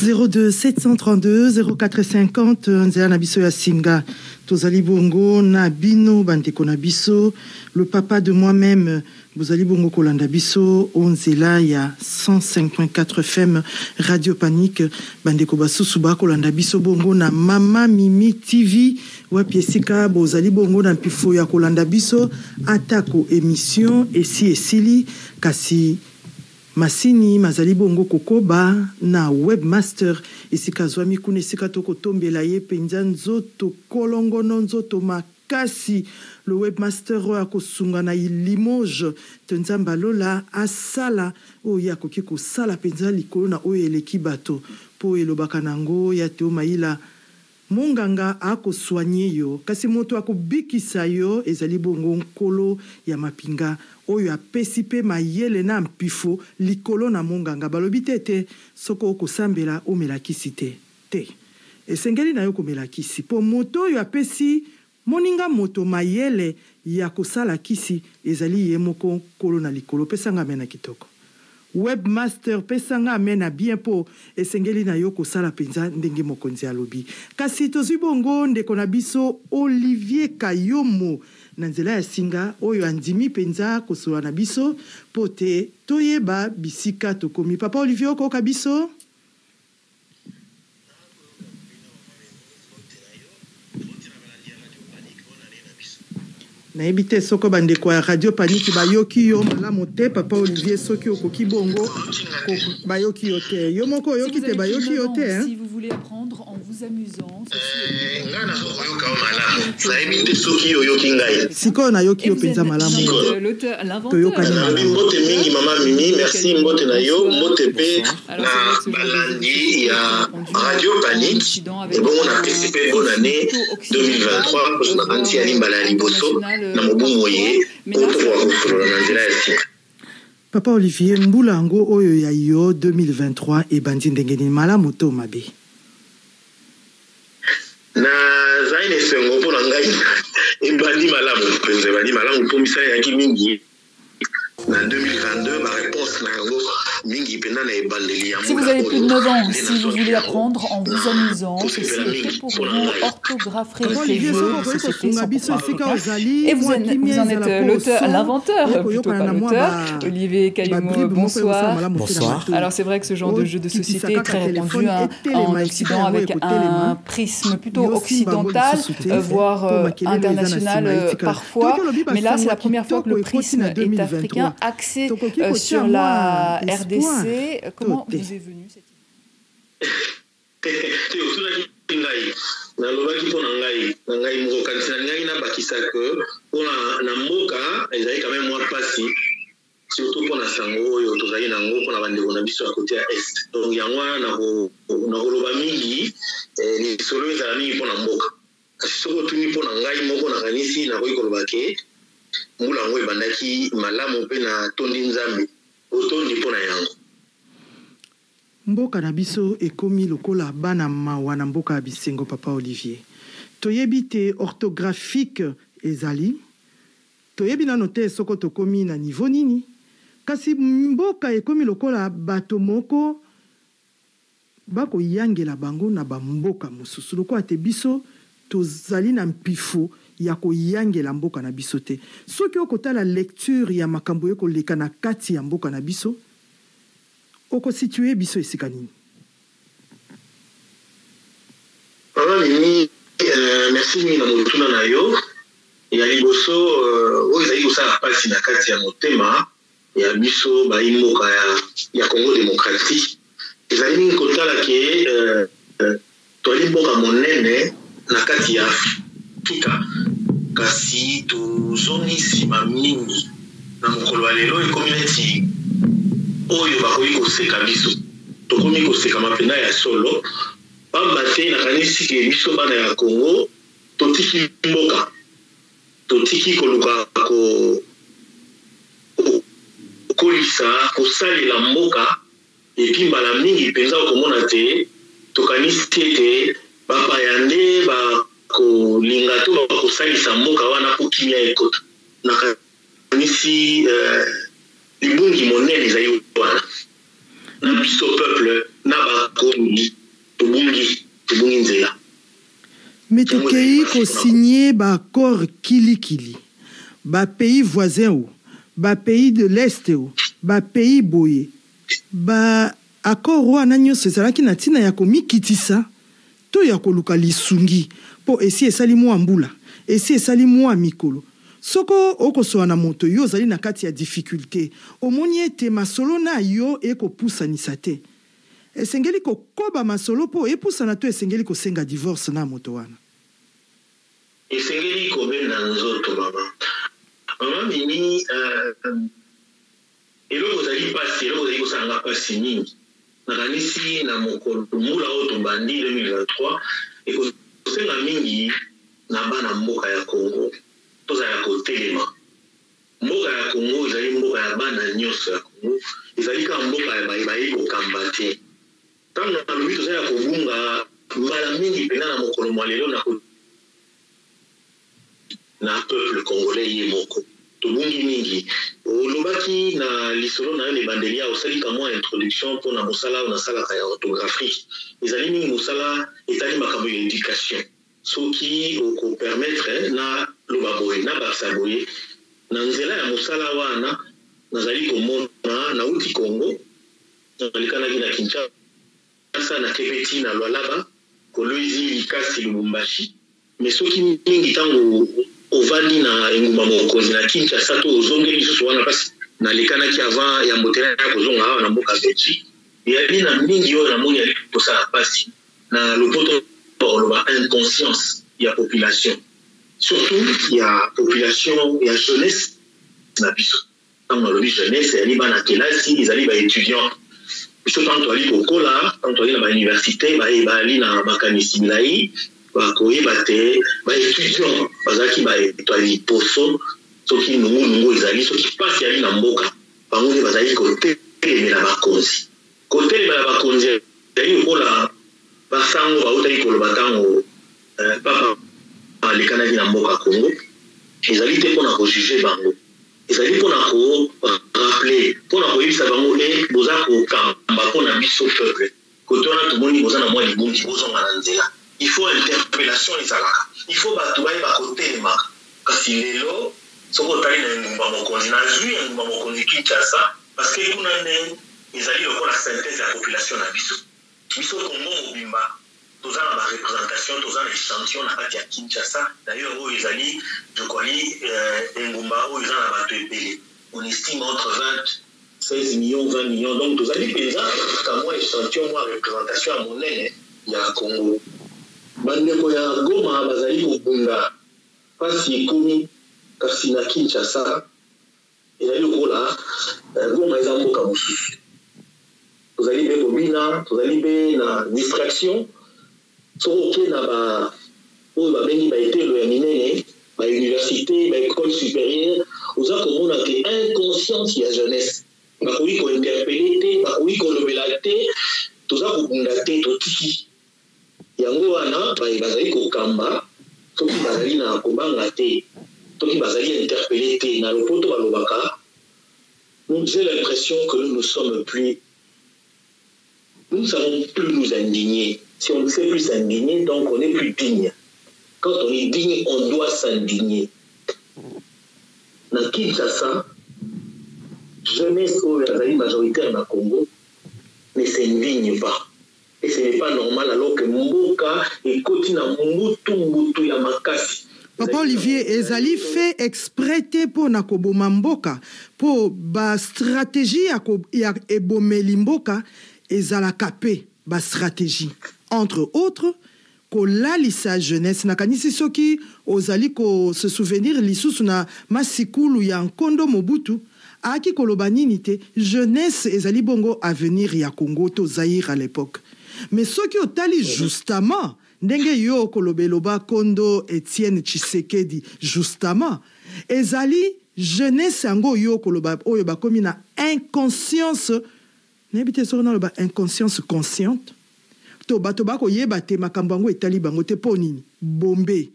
02 732 0450 nzela na biso ya singa tozali bongo na bino bandeko na biso le papa de moi-même bozali bongo kolanda biso onzela ya 105.4 FM Radio Panique bandeko basusu ba kolanda biso bongo na Mama Mimi TV wapi esika bozali bongo na pifo ya kolanda biso atako émission esi esili kasi Masini mazali bongo kokoba na webmaster isika zwami kuna isika toko tombela ye penza nzoto kolongono nzoto makasi le webmaster akosunga na Limoges tenzamba lola asala oya koki ko sala penza likolo na oyo eleki bato po elobaka nango ya te maila monganga akoswanye yo kasi moto akobikisa yo ezali bongo nkolo ya mapinga oyo apesi pe mayele na mpifo likolo na monganga balobi tete soko okosambela omelakisi te esengeli na yo komelakisi po moto oyo apesi moninga moto mayele ya kosala kisi ezali ye moko nkolo na likolo pesanga mena kitoko webmaster pesanga amena bien po esengeli na yo kosala penza ndenge mokonzi alobi kasi tozwi bongo ndeko na biso Olivier Kayomo na nzela ya singa oyo andimi penza kosola na biso po te toyeba bisika tokomi papa Olivier okoka biso na ebite soko bandeko ya Radio Panique bayoki yo malamu te papa Olivier soki okoki bongo bayoki yo te yo moko yoki te bayoki yo te si vous voulez apprendre en vous amusant ngana koyoka malamu sa ebite soki yoki ngai siko na yoki yo penza malamu l'inventeur mbote mingi mama Mimi merci mbote na yo mbote pe na balandi ya Radio Panique et bon on a participé bonne année 2023 pour na kanti ya limbala liboso na mobumoye autour na nzela ya sika papa Olivier mbulango oyo ya yo 2023 e bandi ndenge ni malamu to mabe na zaine sengo pona ngai e bandi malamu penze bandi malamu po misala ya kimingi na 2022 ma réponse na yango mingi pena na ebandeli ya si vous avez plus de 9 ans si vous voulez apprendre en vous amusant ceci est fait pour vous orthographe et vous en êtes l'auteur l'inventeur plutôt pas l'auteur Olivier Kayomo bonsoir alors c'est vrai que ce genre de jeu de société est très répandu en Occident avec un prisme plutôt occidental voire international parfois mais là c'est la première fois que le prisme est africain axé sur la RDC. Comment vous est venue cette idée nalobaki mpona ngai moko kanisi na ngai nabakisa ke mpona na mboka ezali quand même mwa mpasi surtout mpona sango oyo tozali nango mpona bandeko na biso ya kote ya est donc yango wana na koloba mingi lisolo ezala mingi mpona mboka kasi soki otuni mpona ngai moko nakanisi nakoki koloba ke mbula yango ebandaki malamu mpe na tondi nzambe otondi mpona yango mboka na biso ekomi lokola bana mawa na mboka ya bisengo papa Olivier toyebi te orthographique ezali toyebi nano te soko tokomi na niveau nini kasi mboka ekomi lokola bato moko bakoyangela bango na bamboka mosusu lokola te biso tozali na mpifo ya koyangela mboka na biso te soki okotala lecture ya makambo ekoleka na kati ya mboka na biso okositue biso esika nini Mimi merci mingi na motuna na yo ya liboso oyo ezali kosala mpasi na kati ya motema ya biso baimboka ya Congo démocratique ezali mingi kotala ke toali mboka monene na kati ya Afrika kasi tozongi nsima mingi na mokolo ya lelo ekomi neti oyo bakoki koseka biso tokomi koseka mapenda ya solo pamba te nakanisi ke biso bana ya Congo totiki mboka totiki koluka kolisa kosalela mboka epi mbala mingi mpenza okomona te tokanisi ete bapaya nde bakolinga to bakosalisa mboka wana po kimia ekota nakanisi libungi monene ezali wana na biso peuple na bakonzi tobungi nzela. Mais tokei ko signer ba accord kilikili ba pays voisins ou ba pays de l'est ou ba pays boye ba accord wana nyonso ezalaki na ntina ya komikitisa to ya koluka lisungi po esi esali mwa mbula esi esali mwa mikolo soko okosoa na moto yo ozali na kati ya difficulté omoni ete masolo na yo ekopusanisa te esengeli kokoba masolo po epusana to esengeli kosenga divorce na moto wana esengeli kobenda nzoto mama mini eloko ozali pasi eloko ozali kosanga pasi mingi nakanisi na mokolo mbula oyo tobandi 2023 ekosenga mingi na bana mboka ya Congo tozala kotelema mboka ya Congo ezali mboka ya bana nyonso ya Congo ezali ka mboka ya bayi kokamba te ntango nalobi tozali kobunga mbala mingi pena na mokolo mwa lelo na peuple congolais ye moko tobungi mingi olobaki na lisolo na yo lebandelia osalika mwa introduction mpona mosala oyo nasalaka ya orthographie ezali mingi mosala etali makambo ya éducation soki okopermettre na loba boye na bakisa boye na nzela ya mosala wana nazali komona nauti Congo nalikanaki na Kinshasa na Kebeti na Lualaba Kolwezi Likasi Lubumbashi mais soki mingi ntango ovandi na engumba mokonzi na Kinshasa to ozongeli lisusu wana pasi nalekanaki avant ya mbotela ya kozonga awa na mboka Belgique yali na mingi oyo namoni yali kosala pasi na lopoto oloba inconscience ya population surtout ya population ya jeunesse na biso ntango nalobi jeunesse yali bana kelasi ezali baétudiant biso ntango toali kokola ntango toali na bauniversité bali na makanisi milai bakoyeba te baétudiant bazalaki baetwali poso soki nungu ezali soki pasi yali na mboka bango nde bazali kotelemela bakonzi kotelemela bakonzi ezali lokola basango bautaki koloba ntango papa alekanaki na mboka Congo ezali te mpona kojuge bango ezali mpona korappele mpona koyebisa bango boza kokamba mpona biso peuple kote wana tomoni boza na mwa libungi bozonga na nzela il faut interpellation ezalaka il faut bato bayeba kotelemaka kasi lelo soki otali na engumba mokonzi nazwi engumba mokonzi Kinshasa parce que kuna nde ezali lokola synthèse ya population na biso Congo mobimba toza na barepresentation toza na échantillon na kati ya Kinshasa d'ailleurs oyo ezali je crois engumba oyo eza na bato ebele on estime entre 16 millions 20 millions donc tozali mpenza kamwa échantillon mwa représentation ya monene ya Congo bandeko ya Goma bazali kobunga pasi ekomi kasi na Kinshasa ezali lokola Goma eza mboka mosusu tozali mpe kobina tozali mpe na distraction soki na oyo babengi baetelo ya minene bauniversité baécole supérieure oza komona ke inconscience ya jeunesse bakoki kointerpele te bakoki kolobela te toza kobunda te totiki yango wana bazali kokamba soki bazali na kobanga te soki bazali interpele te na lopoto balobaka nous avons l'impression que nous ne sommes plus nous ne savons plus nous indigner. Si on ne sait plus s'indigner, donc on n'est plus digne. Quand on est digne, on doit s'indigner. Dans Kinshasa, jeunesse majoritaire dans le Congo ne s'indigne pas. Et ce n'est pas normal alors que Mboka et Kotina Mbutu ya makasi. Papa Olivier, ezali fait exprès pour nakoboma Mboka, pour ba stratégie ya ebomeli Mboka ezala kapé ba stratégie. Entre autres, kolalisa jeunesse nakanisi soki ozali ko se souvenir lisusu na masikulu ya Nkondo Mobutu aki koloba nini te jeunesse ezali bongo avenir ya Congo to Zaïre à l'époque. Mais soki otali justement ndenge yo kolobeloba Kondo Etienne Tshisekedi justement ezali jeunesse yango yo koloba oyo bakomi na inconscience n'habite sur na ba inconscience consciente to bato bako yeba te makambo yango etali bango te po nini bombe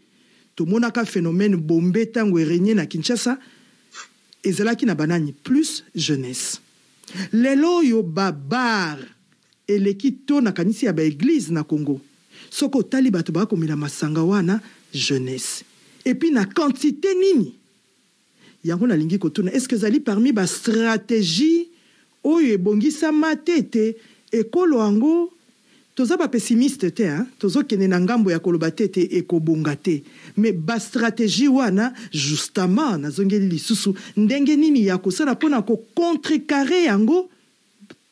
to monaka phénomène bombe tango régné na Kinshasa ezalaki na banani plus jeunesse lelo yo babar eleki to na kanisi ya ba église na Congo soko tali bato ba komela masanga wana jeunesse et puis na quantité nini yango na lingi kotuna est-ce que zali parmi ba stratégie oyo ebongisa matete ekolo ango toza ba pessimiste te hein tozo kene na ngambo ya koloba tete ekobonga te mais ba stratégie wana justement na zongeli lisusu ndenge nini ya kosala pona ko contrecarrer yango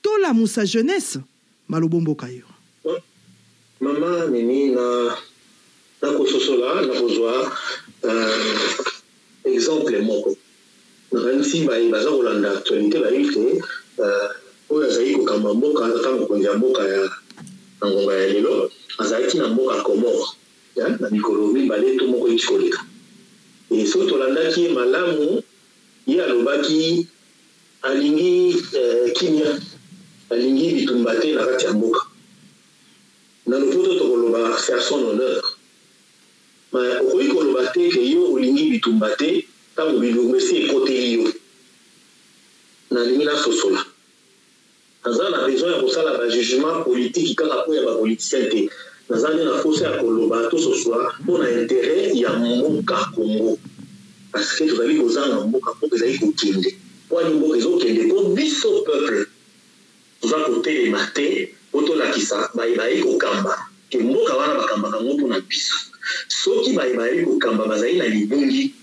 to la musa jeunesse malobombo kayo mama nini na kososola na kozwa exemple moko na kanisi baza kolanda actualité bayite oyo azali kokamba mboka ntango konzi ya mboka ya ngonga ya lelo azalaki na mboka Comore na mikolo mibale to moko eti koleka e so tolandaki ye malamu ye alobaki alingi kimia alingi bitumba te na kati ya mboka na lopoto tokoloba c'est à son honneur mais okoki koloba te ke yo olingi bitumba te ntango bilumba esi ekoteli yo nalingi nasosola naza na besoin ya kosala bajugement politique kaka mpo ya bapoliticien te naza nde na posa ya koloba tososola mpo na intérêt ya mboka Congo parce que tozali kozanga mboka mboka ezali kokende mpo ani mboka ezokende mpo biso peuple toza kotelema te po tolakisa bayebali kokamba ke mboka wana bakambaka ngo mpo na biso soki bayebali kokamba bazali na libungi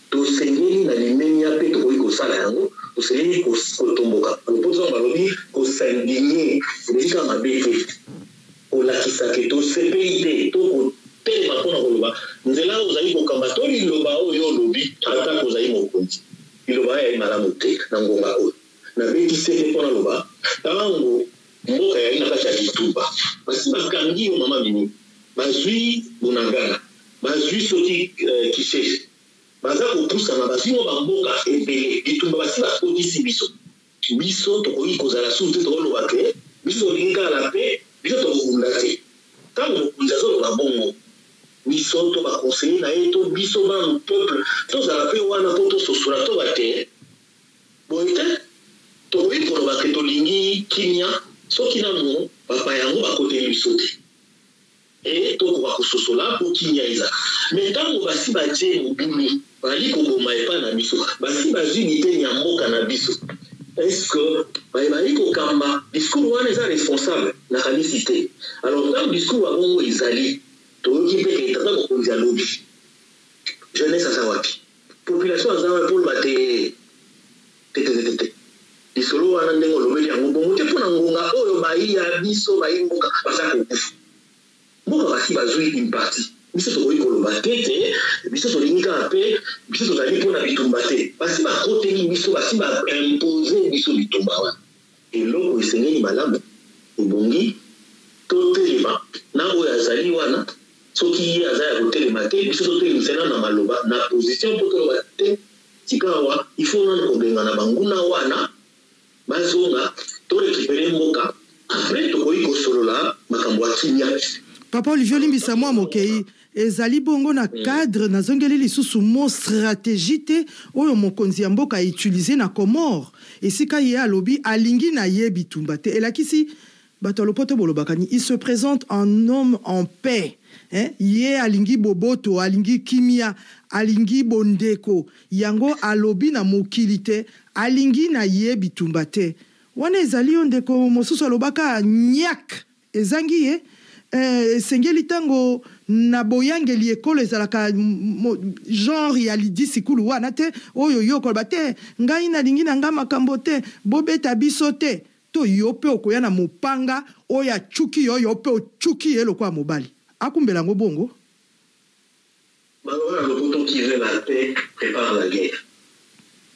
tosengeli na limenia mpe tokoki kosala yango tosengeli kotomboka lopoto balobi kosandigne ezalika mabe te kolakisa ke tosepeli te to kotelema mpona koloba nzela ozali kokamba to liloba oyo olobi ata kozali mokonzi liloba oyo yali malamu te na ngonga oyo nabetise te mpona loba ntango mboka yali na kati ya bitumba basi bakangi yo mama mini bazwi bunangana bazwi soki kisheshi baza kopusana bazwimo bamboka ebele bitumba basi bakodisi biso tokoki kozala susu te tokoloba te biso tolingi kala mpe biso tokokunda te ntango mokonzi azoloba bongo biso to bakonseye na ye to biso bana peuple tozala mpe wana mpo tososola toba te boye te tokoki koloba ke tolingi kimia soki nano bapa yango bakoteli biso te e tokoka kososola mpo kimia eza me ntango basi batie mobulu bali koboma epa na biso basi bazwi liteni ya mboka na biso est-ce bayebali kokamba discours wana eza responsable na kanisi te alors ntango discours wabongo ezali toyoki mpe ke tata mokonzi alobi jeunesse aza wapi population aza wapi poloba te lisolo wana ndenge olobeli yango bongo te mpona ngonga oyo bayiya biso bayi mboka baza kokufa mboka basi bazwi une partie biso tokoki koloba te biso tolingi kaka mpe biso tozali mpona bitumba te basi bakoteli biso basi baimpose biso bitumba wana eloko esengeli malamu ebongi totelema na oyo azali wana soki ye aza ya kotelema te biso totelemisana na maloba na position mpo toloba te tika awa ifo nani kobenga na banguna wana bazonga torekipere mboka apres tokoki kosolola makambo ya kimia Papa Olivier Limbisa mwa mokei ezali bongo na cadre na zongeli lisusu mo stratégie te oyo mokonzi ya mboka utiliser na Comore esika ye alobi alingi na ye bitumba te elakisi bato lopoto bolobakani il se présente en homme en paix ye alingi boboto alingi kimia alingi bondeko yango alobi na mokili te alingi na ye bitumba te wana ezali ondeko mosusu alobaka nyak ezangi ye sengeli tango na boyangeli ekolo ezalaka genre ya lidisi kulu wana te oyo yo koloba te ngai nalingi na nga makambo te bobeta biso te to yo mpe okoya na mopanga oyo achuki yo mpe ochuki ye lokwa mobali akumbela ngo bongo baloba na lopoto qui veut la paix prépare la guerre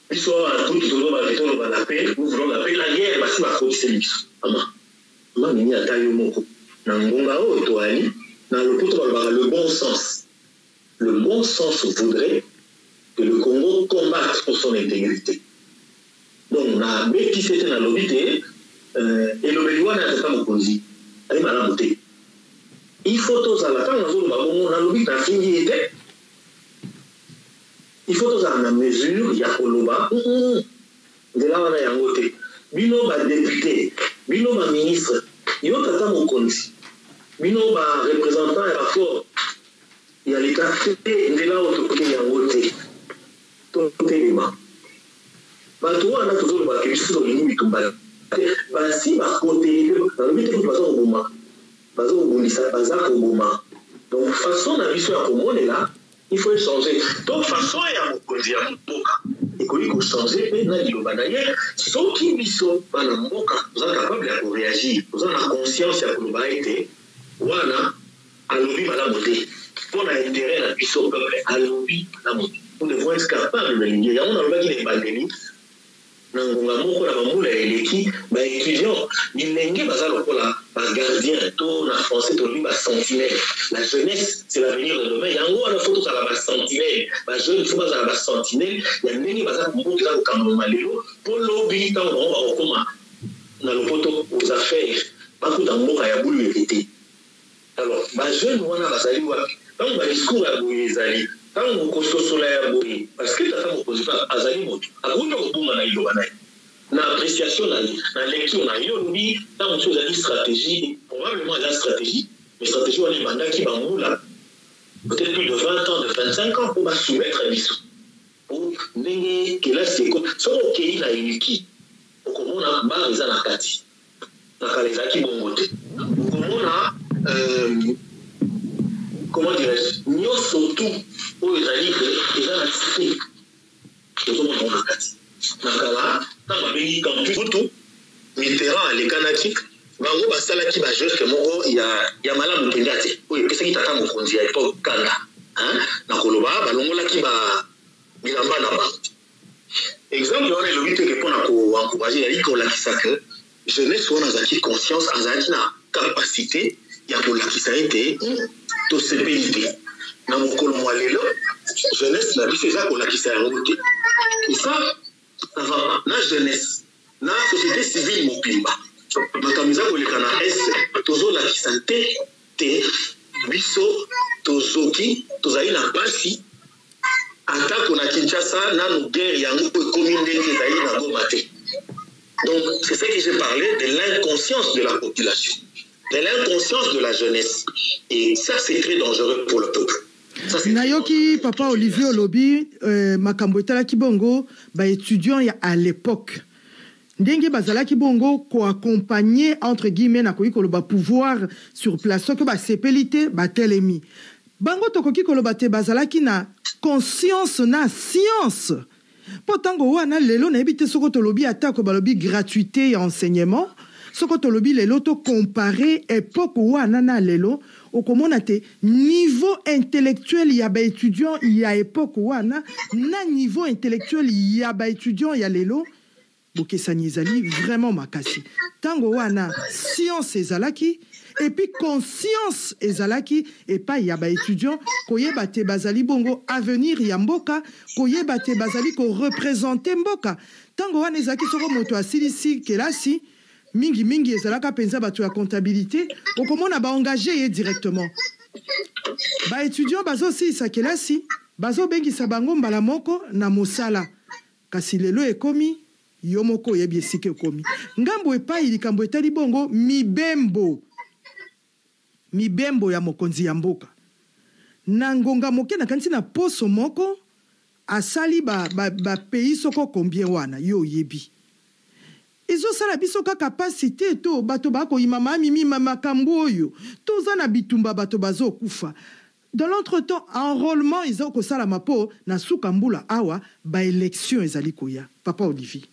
biso tout toloba la paix nous voulons la paix la guerre basi bakotise biso ama nini ata yo moko na ngonga oyo toali na lopoto balobaka le bon sens voudrait que le Congo combatte pour son intégrité donc na betisi ete na lobi te elobeli wana atata mokonzi ali malamu te il faut tozala ntango nazoloba bongo nalobi nafingi ete il faut tozala na mesure ya koloba nzela wana yango te bino badepute bino baministre yo tata mokonzi bino ba représentant ya rapport ya l'état ndela otoke yango te totelema bato wana tozoloba ke biso tolingi bitumba basi bakotele balobi te baza koboma baza kobundisa baza koboma donc façon na biso ya komonela il faut changer donc façon ya mokonzi ya mboka ekoki kochanger mpe na liloba na ye soki biso bana mboka toza capable ya koréagir toza na conscience ya koloba ete wana alobi malamu te mpo na intérêt na biso peuple alobi malamu te nous devons être capables de lier yango nalobaki na ebandeli na ngonga moko na bambula eleki baétudiant bilenge baza lokola bagardien to na français tolobi basentinelle la jeunesse c'est l'avenir de demain yango wana fo tozala basentinelle bajeune fo bazala basentinelle ya ndenge baza mboka eza kokambama lelo mpo lobi ntango bango bakokoma na lopoto aux affaires bakuta mboka ya bulu ekete alors bajeune wana bazali wapi ntango badiscours ya boye ezali ntango kososola ya boye parce que tata mokonzi azali moto akoki kobunga na liloba na ye na appréciation na lecture na ye olobi ntango mosusu ezali stratégie probablement eza stratégie mais stratégie wana ebandaki bambula peut-être plus de 20 ans de 25 ans mpo basoumettre biso po ndenge kelasi eko soki okei na eleki okomona bar eza na kati na kala ezalaki bongo te okomona comment dirais-je nyonso tu oyo ezali eza na cité tozomona ngo na kati na kala ntango babengi campus kutu mitterrand alekanaki bango basalaki bageste moko ya malamu mpenza te oyo epesaki tata mokonzi ya epoke kanda na koloba balongolaki bilamba na bango exemple wana elobi teke mpona koencourage yali kolakisa ke jeunesse wana azalaki conscience azalaki na capacité ya kolakisa ete tosepeli te na mokolo mwa lelo jeunesse na biso eza kolakisa yango te esa na jeunesse na société civile mobimba makambo eza koleka na este tozolakisa te biso tozoki tozali na mpasi atako na Kinshasa nanu guerre yango ekomi ndenge ezali na goma te. Donc c'est ça que j'ai parlé de l'inconscience de la population, de l'inconscience de la jeunesse, et ça c'est très dangereux pour le peuple. Nayoki papa Olivier Olobi makambo etalaki bongo ba étudiant ya à l'époque ndenge bazalaki bongo ko accompagner entre guillemets na koyi koloba pouvoir sur place que ba sepelité ba telemi bango tokoki koloba te bazalaki na conscience na science potango wana lelo na ebite soko tolobi atako balobi gratuité ya enseignement soko tolobi lelo to comparer époque wana na lelo okomona te niveau intellectuel ya ba étudiant ya époque wana na niveau intellectuel ya ba étudiant ya lelo bokesani ezali vraiment makasi tango wana science ezalaki et puis conscience ezalaki et pas ya ba étudiant koyeba te bazali bongo avenir ya mboka koyeba te bazali ko représenter mboka tango wana ezalaki soko moto asilisi kelasi mingi ezalaka penza bato ya comptabilité okomona ba engagé ye directement ba étudiant bazo si sa kelasi bazo bengisa bango mbala moko na mosala kasi lelo ekomi yomoko yebi esike komi ngambo epai likambo etali bongo mibembo ya mokonzi ya mboka na ngonga moke na kanisi na poso moko asali ba pays soko combien wana yo yebi ezo sala biso ka capacité to bato bako imama mimi mama kambo oyo toza na bitumba bato bazo kufa. Dans l'entretemps, enrôlement ils ont kosala mapo na sukambula awa ba élection ezali koya papa Olivier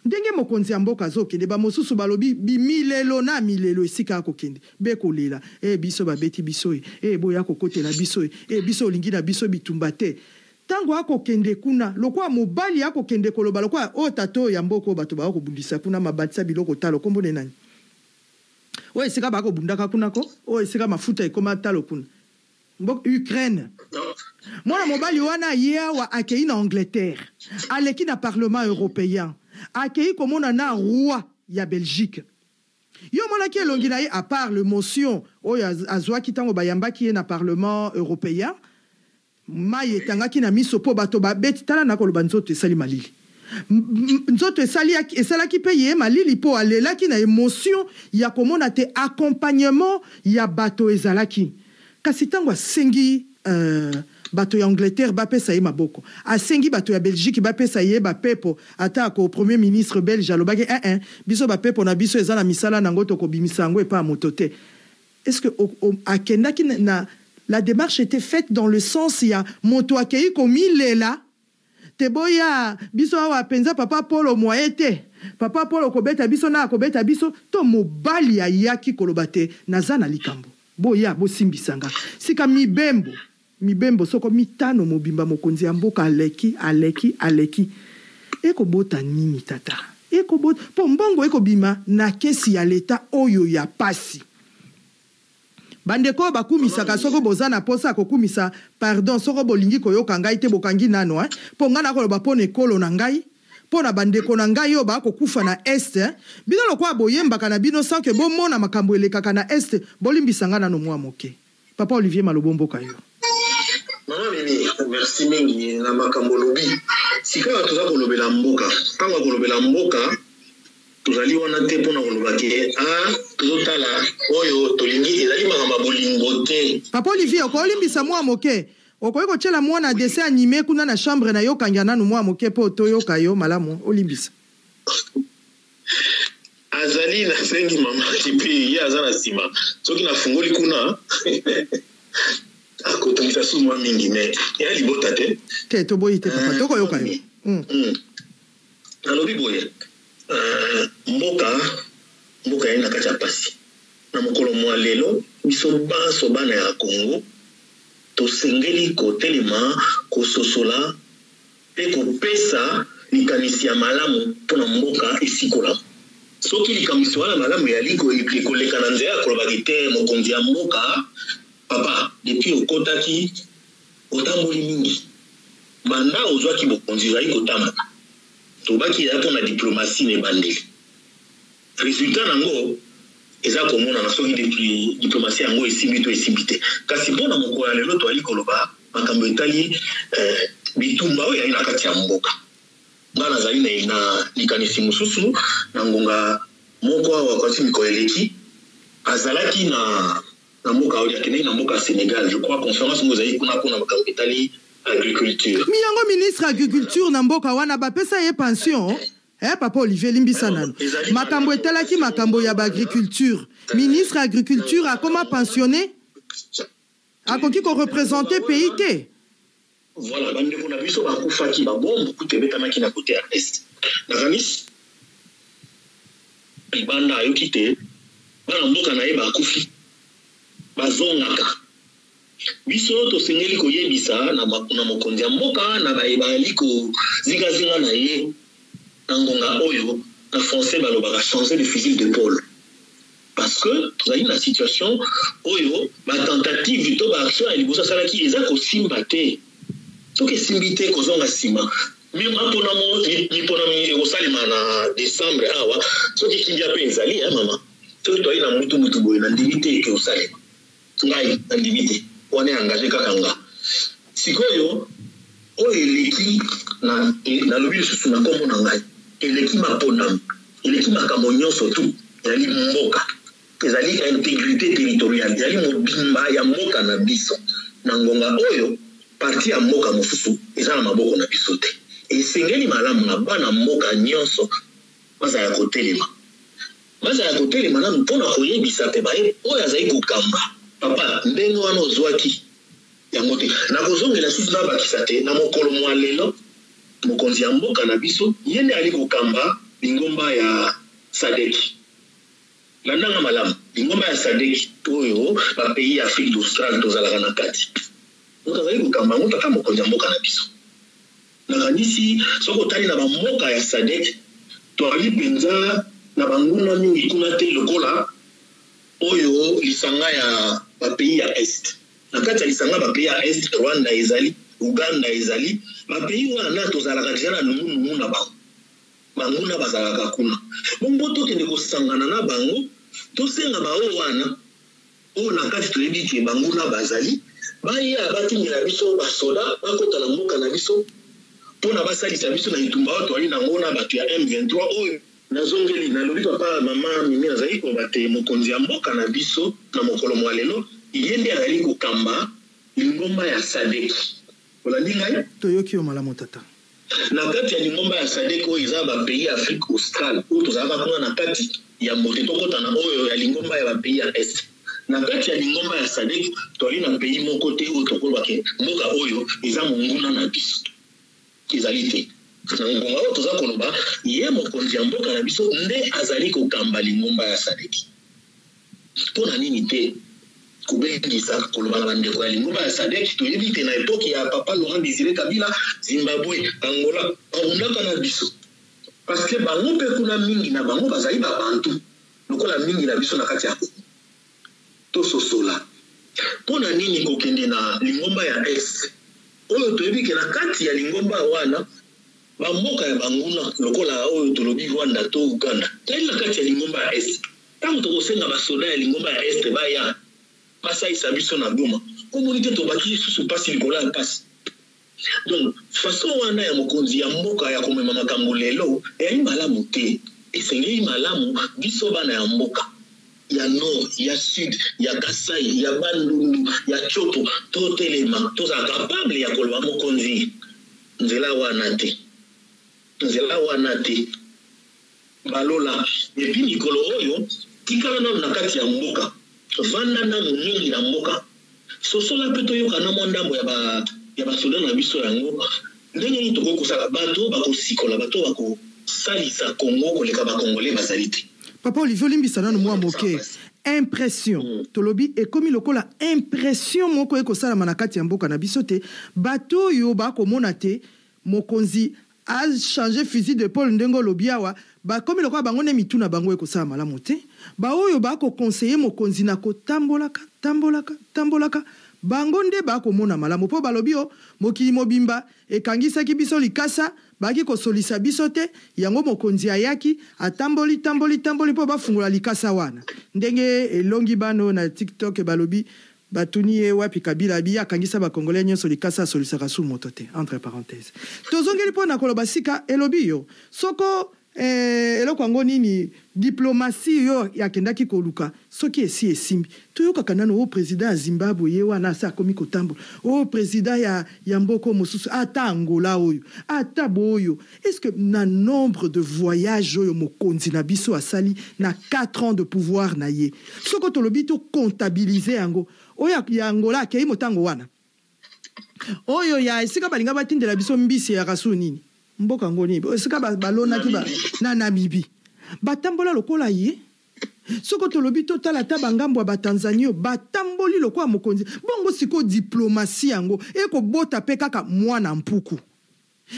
ndenge mokonzi ya mboka azokende ba mosusu balobi milelo na milelo esika akokende bekolela biso babeti biso boya kokotela biso biso olingi na biso bitumba te tango akokende kuna lokwa mobali akokende koloba lokwa tato ya mboko bato ba kobundisa kuna mabatisa biloko talo kombone nani esika ba kobundaka kuna ko esika mafuta ekoma talo kuna Ukraine. Moi, mon mobali wana hier wa accueilli en Angleterre, aleki na Parlement européen, accueilli comme on a roi ya Belgique. Yo mona ki elongi na ye à part le motion oyo azwa kitango bayamba ki na Parlement européen, maye tanga ki na miso po bato ba beti tala na koloba nzoto esali malili. nzoto esalaki pe ye malili po alelaki na émotion ya komona te accompagnement ya bato ezalaki kasi ntango asengi bato ya Angleterre bapesa ye maboko asengi bato ya Belgique bapesa ye bapepo ata ko premier ministre belge alobaki biso bapepo na biso eza na misala nango tokobimisa yango epa moto te. Est-ce que akendaki na la démarche était faite dans le sens ya moto akei komi lela te boya biso awa penza papa Paul moyete papa Paul kobeta biso na kobeta biso to mobali ya yaki kolobate nazana likambo boya bosimbisanga sika mibembo soko mitano mobimba mokonzi ya mboka aleki eko bota nini tata eko bota po mbongo eko bima na kesi ya leta oyo ya pasi bandeko bakumisaka soko bozana posa kokumisa pardon soko bolingi koyoka ngai te bokangi nano po ngana koloba pona ekolo na ngai pona bandeko na ngai yo bakokufa na este bino lokwa boyembaka na bino sans que bomona makambo elekaka na este bolimbisanga nano mwa moke papa Olivier Malobombo kayo. Mama Mimi, merci mingi na makambo lobi sika toza kolobela mboka kanga kolobela mboka tozali wana te pona koloba ke tozotala oyo tolingi ezali makambo bolingo te. Papa Olivier okolimbisa mwa moke okoki kotiela mwana dessin animé kuna na chambre na yo kanga nanu mwa moke po toyoka yo malamu olimbisa azali na sengi mama tipi ye aza na nsima soki nafungoli kuna akotomisa su mwa mingi me ya libota te toboyi te papa tokoyoka yo nalobi boye mboka ye na kati ya pasi na mokolo mwa lelo biso banso bana ya Congo tosengeli kotelema kososola mpe kopesa likanisi ya malamu mpona mboka esikola soki likamisi wana malamu yali koleka na nzela kolobaki te mokonzi ya mboka papa depuis okotaki otamboli mingi banda ozwaki bokonzi ozali kotambola tobaki ya mpona diplomasi na ebandeli resultat nango eza komona na soki diplomasi yango esimbi to esimbi te kasi mpona mokolo ya lelo toali koloba makambo etali bitumba oyo yali na kati ya mboka nga nazali na likanisi mosusu na ngonga moko awa kwati mikolo eleki azalaki na mboka oyo akendeki na mboka ya Sénégal je crois conférence ngo ezali kuna mpona makambo etali agriculture miyango ministre agriculture na mboka wana bapesa ye pension papa Olivier limbisa nano makambo etalaki makambo ya agriculture ministre agriculture akoma pensionné akoki ko représenter pays te. Voilà, bandeko na biso bakufaki babombo kutebetamaki na kote ya est nakanisi ibanda ayoki te bana mboka na ye bakufi bazongaka biso tosengeli koyebisa na mokonzi ya mboka na bayebali kozingazinga na ye na ngonga oyo na français balobaka changer de fusil d'épaule parce que tozali na situation oyo batentative to baaction ya liboso asalaki eza kosimba te soki esimbi te kozonga nsima mema mpona ekosalema na décembre awa soki ekimbia mpe ezali mama soki toyali na mutu boye na ndimi te eke osalema ngai na ndimi te wana engage kaka nga sikoyo oyo eleki nalobi lisusu na nkombo na ngai eleki maponami eleki makambo nyonso tu ezali mboka ezali intégrité territoriale ezali mobimba ya mboka na biso na ngonga oyo parti ya mboka mosusu eza na maboko na biso te esengeli malamu na bana mboka nyonso bazala kotelema nanu mpona koyebisa mpe baye oyo azali kokamba papa ndenge wana ozwaki yango te nakozongela susu nabakisa te na mokolo mwa lelo mokonzi ya mboka na biso ye nde ali kokamba lingomba ya sadeki landanga malamu lingomba ya sadeki oyo bapays ya Afrique d'Austral tozalaka na kati moto azali kokamba yango tata mokonzi ya mboka na biso nakanisi soki otali na bamboka ya sadek toali mpenza na banguna mingi kuna te lokola oyo lisanga ya bapays ya est na kati ya lisanga bapays ya est Rwanda ezali Uganda ezali bapays wana tozalaka deja na nungu na bango banguna bazalaka kuna bongo tokende kosangana na bango tosenga bao wana oyo na kati toyebi ke banguna bazali baya batingela biso basoda bakota na mboka na biso pona basalisa biso na itumba oyo toali nango na bato ya M23 oyo nazongeli nalobi papa mama mimi nazali kobate mokonzi ya mboka na biso na mokolo mwa lelo ye nde azali kokamba lingomba ya sadek olandi ngai toyoki yo malamu tata na kati ya lingomba ya sadek oyo eza bapays Afrique australe oyo tozalaka kuna na kati ya mbote tokotana oyo ya lingomba ya bapays ya est na kati ya lingomba ya sadek toali na pays moko te oyo tokolobake mboka oyo eza monguna na biso ezali te na ngonga oyo toza koloba ye mokonzi ya mboka na biso nde azali kokamba lingomba ya sadeki mpona nini te kobengisa koloba na bandeko ya lingomba ya sadeki toyebi te na epoke ya papa Laurent Désiré Kabila Zimbabwe Angola babundaka na biso parceke bango mpe kuna mingi na bango bazali babantu lokola mingi na biso na kati ya tososola mpona nini kokende na lingomba ya est oyo toyebi ke na kati ya lingomba wana bamboka ya banguna lokola oyo tolobi Rwanda to Uganda tali na kati ya lingomba ya est ntango tokosenga basoda ya lingomba ya est baya basalisa biso na Goma omoni te tobaki lisusu mpasi likolo ya mpasi donc façon wana ya mokonzi ya mboka ya komema makambo lelo eyali malamu te esengeli malamu biso bana ya mboka ya nord ya sud ya Kasai ya Bandundu ya Chopo totelema toza capable ya koloba mokonzi nzela wana te balola epi mikolo oyo tikala nano na kati ya mboka vanda nano mingi na mboka sosola mpe toyoka na mwa ndambo ya basoda na biso yango ndenge nini tokoki kosala bato bakosikola bato bakosalisa Kongo koleka bakongole bazali te papa Olivier olimbisa nano mwa moke impression tolobi ekomi lokola impression moko ekosalama na kati ya mboka na biso te bato oyo bakomona te mokonzi a changé fusil d'épaule ndenge olobi awa bakomi lokola bango nde mituna bango ekosala malamu te baoyo bakokonseye mokonzi na kotambolaka bango nde bakomona malamu mpo balobi o mokili mobimba ekangisaki biso likasa baki kosolisa biso te yango mokonzi ayaki atamboli mpo bafungola likasa wana ndenge elongi bano na TikTok balobi batuni ye wapi Kabila bi akangisa bakongolais nyonso likasa asolisaka su moto te entre parenthèses tozongeli mpo na koloba sika elobi yo soko eloko yango nini diplomatie yo yakendaki koluka soki esi esimbi toyokaka nano o président ya Zimbabwe ye wana asa akomi kotambola o président ya mboko mosusu ata Angola oyo ata boyo est-ce que na nombre de voyages oyo mokonzi na biso asali na 4 ans de pouvoir na ye soko tolobi to comptabiliser yango oyo ya Angola akei motango wana oyo ya esika balinga batindela biso mbisi ya rasu nini mboka ngoni esika balona ki na Namibie batambola lokola ye soko tolobi totala ta bangambo ba Tanzania batamboli lokola mokonzi bongo siko diplomatie yango eko bota pe kaka mwana mpuku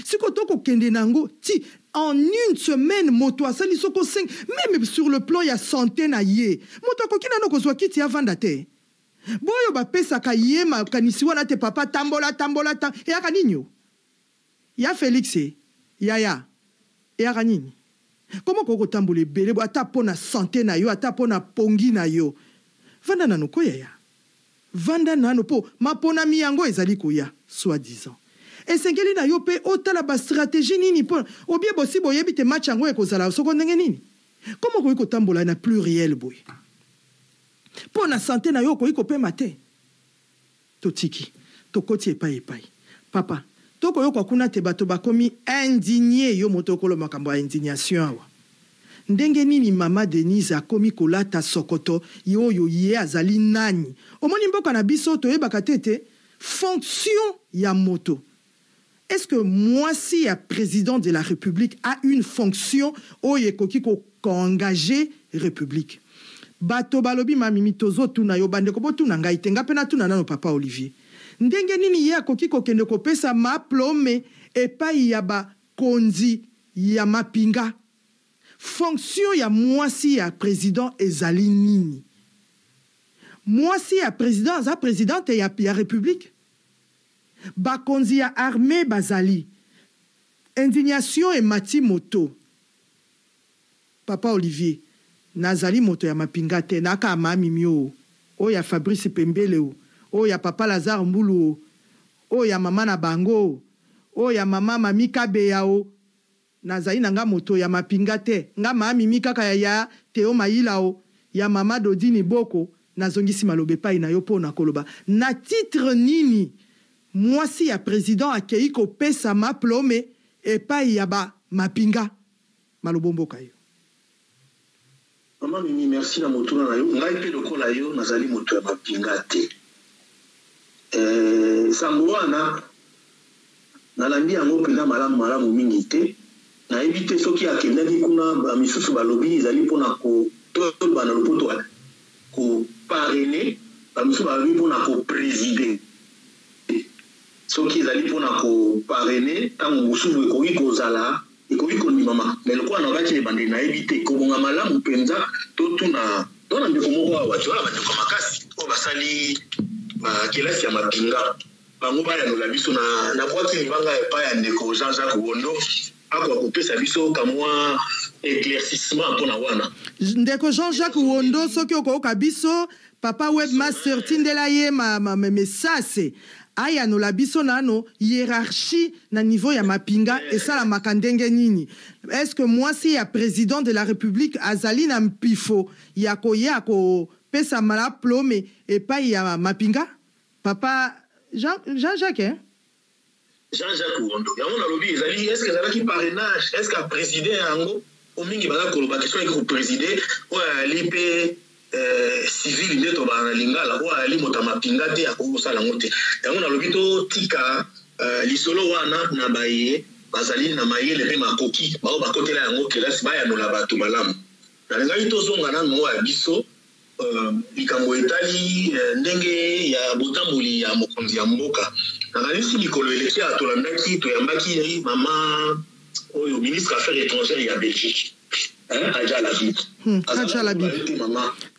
siko toko kende nango ti en une semaine moto asali soko 5 même sur le plan ya santé na ye moto kokina no kozwa kiti avanda te boyo bapesaka ye makanisi wana te papa tambola eyaka ninyo ya Félix yaya eyaka nini komo koko tambola ebele bo ata pona santé na yo ata pona pongi na yo vanda nano koyaya vanda nano po mapona mi yango ezali koya soi-disant esengeli na yo pe otala ba stratégie nini po obie bosi boyebi te match yango ekozala soko ndenge nini komo koyi kotambola na pluriel boy pona santé na yo koyi kopema te totiki tokoti epai papa toko yo kwa kuna te bato bakomi indigné yo motokolo makambo ya indignation awa ndenge nini mama Denise akomi kolata sokoto yo ye azali nani omoni mboka na biso toyebaka te fonction ya moto. Est-ce que moi si ya président de la République a une fonction oye koki ko engager République bato balobi mamimi tozo tuna yo bande ko botuna ngai tenga pena tuna nano papa Olivier ndenge nini ye akoki kokende kopesa maplome epai ya ba konzi ya mapinga fonction ya mwasi ya président ezali nini mwasi ya président za présidente ya république ba konzi ya armée bazali indignation et mati moto papa Olivier nazali moto ya mapinga te naka mami mio o ya Fabrice Pembele o ya papa Lazare Mbulu o ya mama na bango o ya mama mamika beyao nazali nanga moto ya mapinga te nga mami mikaka ya Théo Maïlao ya mama Dodini Boko nazongisi malobe pai na yo pona koloba na titre nini mwasi ya président akei ko pesa maplome epai ya ba mapinga malobomboka yo. Maman Mimi, merci na motuna na yo. Ngai pe lokola yo nazali moto ya mapinga te. Sangwana nalambi yango pena malamu mingi te. Na éviter soki akendaki kuna misusu balobi ezali pona ko tolba na lopoto ko parrainer bamisusu balobi pona ko présider. Soki ezali pona ko parrainer tango mosusu ekoki kozala ekoki kondimama mais lokola na baki ebande na éviter kobonga malamu penza totuna tona ndeko moko awa tiola bandeko makasi o basali kelasi ya mapinga bango bayanola biso na bwaki libanga epai ya ndeko Jean-Jacques Wondo akwa kopesa biso kamwa éclaircissement mpona wana ndeko Jean-Jacques Wondo soki okoyoka biso papa webmaster tindela ye mesase ayanola biso nano hiérarchie na niveau ya mapinga esala makandenge nini. Est-ce que moi si ya président de la République azali na mpifo ya koya ko pesa mala plome epai ya mapinga papa Jean-Jacques hein? Jean-Jacques Wondo yango nalobi ezali est-ce que ezalaki parrainage est-ce que président yango omingi baza koloba question eki koprésider oyo ali mpe civil nde tobana lingala oyo ali moto mapinga te akosala yango te yango nalobi totika lisolo wana na baye bazali na mayele mpe makoki bao bakotela yango kelasi bayanola bato malamu nalingaki tozonga nano ya biso likambo etali ndenge ya botamboli ya mokonzi ya mboka nakanisi mikolo eleki ya tolandaki toyambaki mama oyo ministre affaires étrangères ya Belgique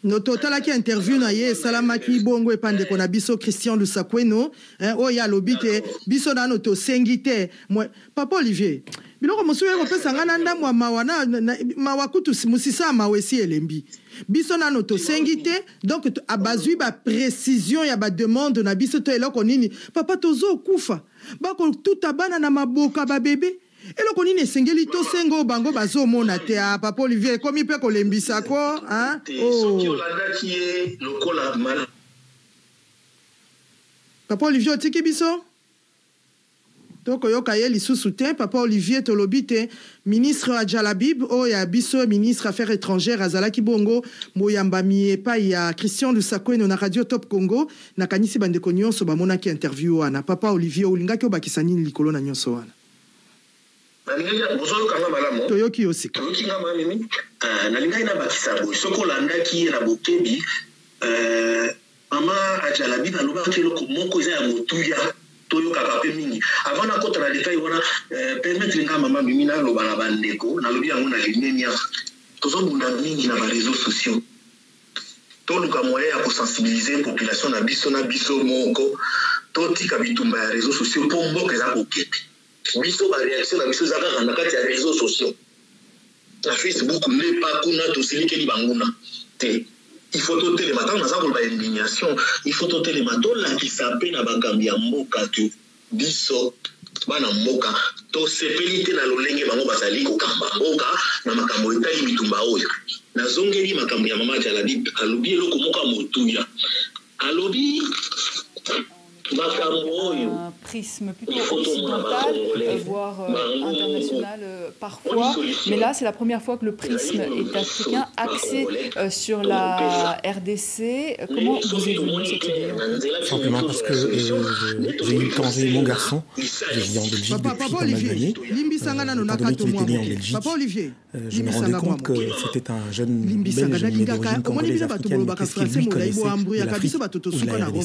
no totalaki interview na ye esalamaki bongo epandeko na biso Christian Lusakweno oyo alobi te biso nano tosengi te papa Olivier biloko mosusu ekopesa nga na ndambo ya mawa mawa kutu musisa mawa esi elembi biso nano tosengi te donc abazwi ba précision ya ba demande na biso to eloko nini papa tozo kufa bako tuta bana na maboka ba bébé eloko nini esengeli tosengo bango bazomona te papa Olivier komi pe kolembisa ko soki olandaki ye lokola mal papa Olivier otiki biso tokoyoka ye lisusu te papa Olivier tolobi te ministre Adjalabib oya biso ministre affaires étrangères azalaki bongo moyambami epai ya Christian Lusakweno na radio Top Congo nakanisi bandeko nyonso bamonaki interview wana papa Olivier olingaki obakisa nini likolo na nyonso wana toyoki yo sika toyoki nga mami nalingai na bakisa boy soko landaki na bokebi mama Adjalabib alobaki eloko moko eza ya motuya toyokaka mpe mingi avant nakota na détail wana permettre nga mama mimi naloba na bandeko nalobi yango na linemia tozobunda mingi na bareseau sociaux toluka moyen ya kosensibiliser population na biso moko totika bitumba ya réseaux sociaux mpo mboka eza kokete biso baréaction na biso eza kaka na kati ya réseaux sociaux na Facebook nde pa kuna tosilikeli banguna te il faut totelema ntango naza koloba indignation il faut totelema tolakisa mpe na bakambi ya mboka te biso bana mboka tosepeli te na lolenge bango bazali kokamba mboka na makambo etali bitumba oyo nazongeli makambo ya mama Adjalabib alobi eloko moko ya motuya alobi un prisme plutôt occidental, voire international parfois. Mais là, c'est la première fois que le prisme est africain, axé sur la RDC. Comment vous évoluez cette idée? Simplement parce que j'ai eu quand j'ai eu mon garçon, je vis en Belgique depuis pas mal d'années. Étant donné qu'il était né en Belgique, je me rendais compte que c'était un jeune Belge, mais d'origine congolaise africaine, qu'est-ce qu'il lui connaissait de l'Afrique ou de la RDC.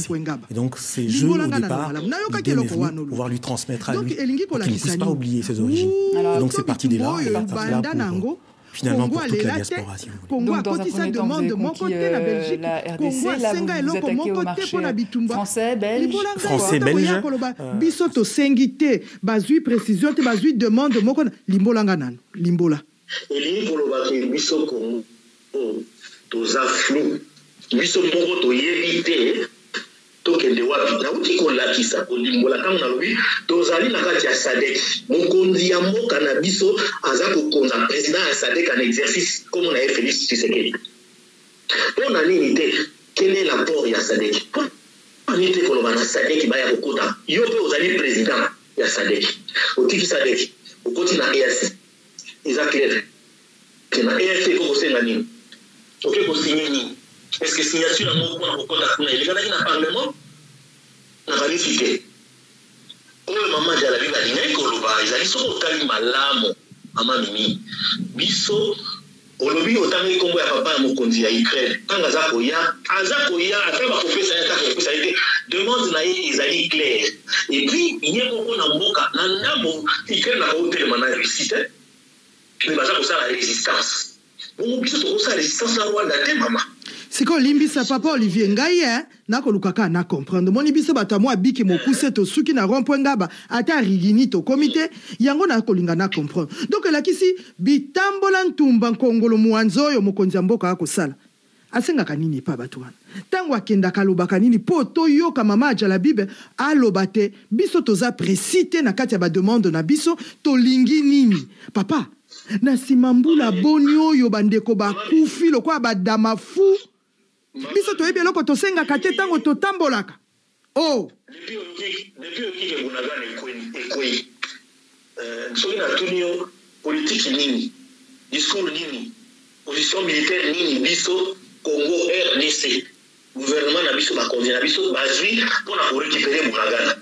Et donc ces jeux au départ, l'idée m'est venue pouvoir lui transmettre à lui, pour qu'il ne puisse pas oublier ses origines. Et donc c'est parti de là, et parti là pour finalement pour toute la diaspora, si vous voulez. Donc dans un premier temps, vous avez conquis la RDC, là vous vous attaquez au marché français, belge. Français, belge. Biso to sengite, bazui précision, te bazui demande, moko limbola nganan, limbola. Elingi koloba ke biso Congo toza flou, biso moko toyebi te tokende wapi nauti kolakisa kolimbola ntango nalobi tozali na kati ya sadek mokonzi ya mboka na biso aza kokonza président ya sadek en exercice comme na ye Félix Tshisekedi mpona nini te quel est l'apport ya sadek mpona nini te koloba na sadek baya kokota yo mpe ozali président ya sadek otiki sadek okoti na EAC eza clair ke na EAC kokosenga nini oke kosinye nini est-ce que signature yango mpona kokota kuna elekanaki na parlement na balisi te oyo mama Jalabi balingaki koloba ezali soki otali malamu mama Mimi biso olobi otangeli kombo ya papa ya mokonzi ya Ukraine ntango aza koya ata bakopesa ye ata kopesa ye te demande na ye ezali claire et puis ye moko na mboka na ndambo Ukraine nakautelema na Russie te mais baza kosala résistance bongo biso tokosala résistance na Rwanda te mama siko limbisa papa Olivier ngai nakolukaka na comprendre moni biso bato mwa biki mokuse to suki na rond-point ngaba ata rigini to comité yango nakolinga na comprendre donc lakisi bitambola ntumba nkongolo mwanzo yo mokonzi mboka akosala asengaka nini pa bato wana tango akenda kalobaka nini po to yoka mama Jalabi aloba te biso toza précité na kati ya ba demande na biso to lingi nini papa na simambula boni oyo bandeko bakufi lokwa badama fu biso toyebi eloko tosengaka te ntango totambolaka depuis okike bunagana ekwei soki natuni yo politike nini discours nini position militaire nini biso Congo RDC gouvernement na biso bakonzi na biso bazwi mpona korécupere bunagana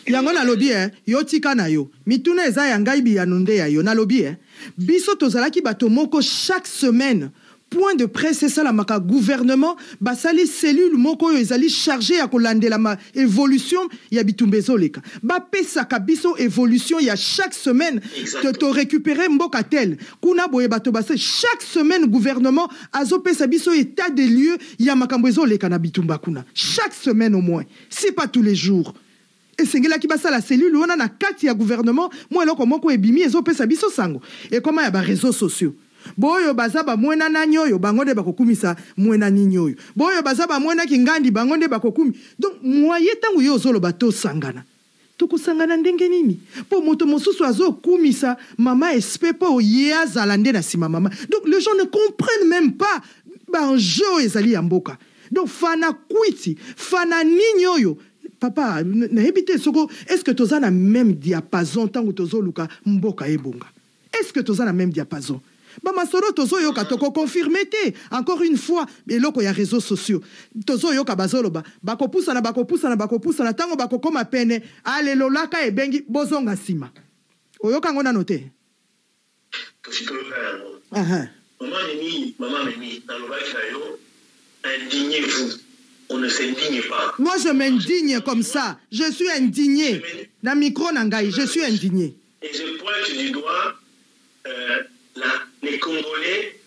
yango nalobi yo tika na yo mituna eza ya ngai biyano nde ya yo nalobi biso tozalaki bato moko chaque semaine point de presse ça la maka gouvernement basali cellule moko yo ezali chargé ya kolandela ma évolution ya bitumbezo leka ba pesa kabiso évolution ya chaque semaine to récupérer mboka tel kuna boye bato basa chaque semaine gouvernement azo pesa biso état des lieux ya makambo ezo leka na bitumba kuna chaque semaine au moins c'est pas tous les jours et sengela ki basa la cellule on a na kati ya gouvernement moi eloko moko ebimi ezo pesa biso sango et comment ya ba réseaux sociaux boyo bazaba mwena nanyoyo bangonde bakokumisa mwena ninyoyo boyo bazaba mwena kingandi bangonde bakokumi donc moye tangu yo zolo bato sangana tukusangana ndenge nini po moto mosusu azo kumisa mama espe po ye azalande na sima mama donc les gens ne comprennent même pas banjo ezali ya mboka donc fana kwiti fana ninyoyo papa na ebite soko est-ce que toza na même diapason tangu tozo luka mboka ebonga est-ce que toza na même diapason Bamasoro tozo yoka toko confirmé te encore une fois mais loko ya réseaux sociaux tozo yoka bazoloba bakopusa na tango bakokoma pene ale lolaka ebengi bozonga sima oyoka ngona note maman Mimi nalobaki na yo indignez-vous on ne s'indigne pas moi je m'indigne comme ça je suis indigné na micro nangai je suis indigné et je pointe du doigt les Congolais,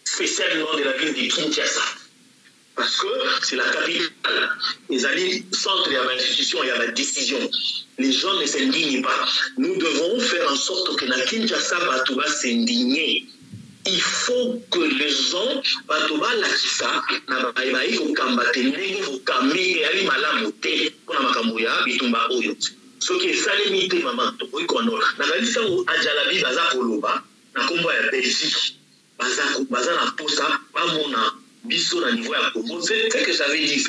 spécialement de la ville de Kinshasa. Parce que c'est la capitale. Les alliés centre et à l'institution et à la décision. Les gens ne s'indignent pas. Nous devons faire en sorte que la Kinshasa Batouba s'indigne. Il faut que les gens Batouba Lakisa Nabaïbaï au Kambatene au Kambi et Ali Malamote pour la Makamouya Bitumba Oyo. Ce qui est salémité maman oui qu'on a. Nagalisa ou Adjalabi Baza Koloba. Na kombo ya Belgique baza na posa bamona biso na niveau ya Congo c'est ce que j'avais dit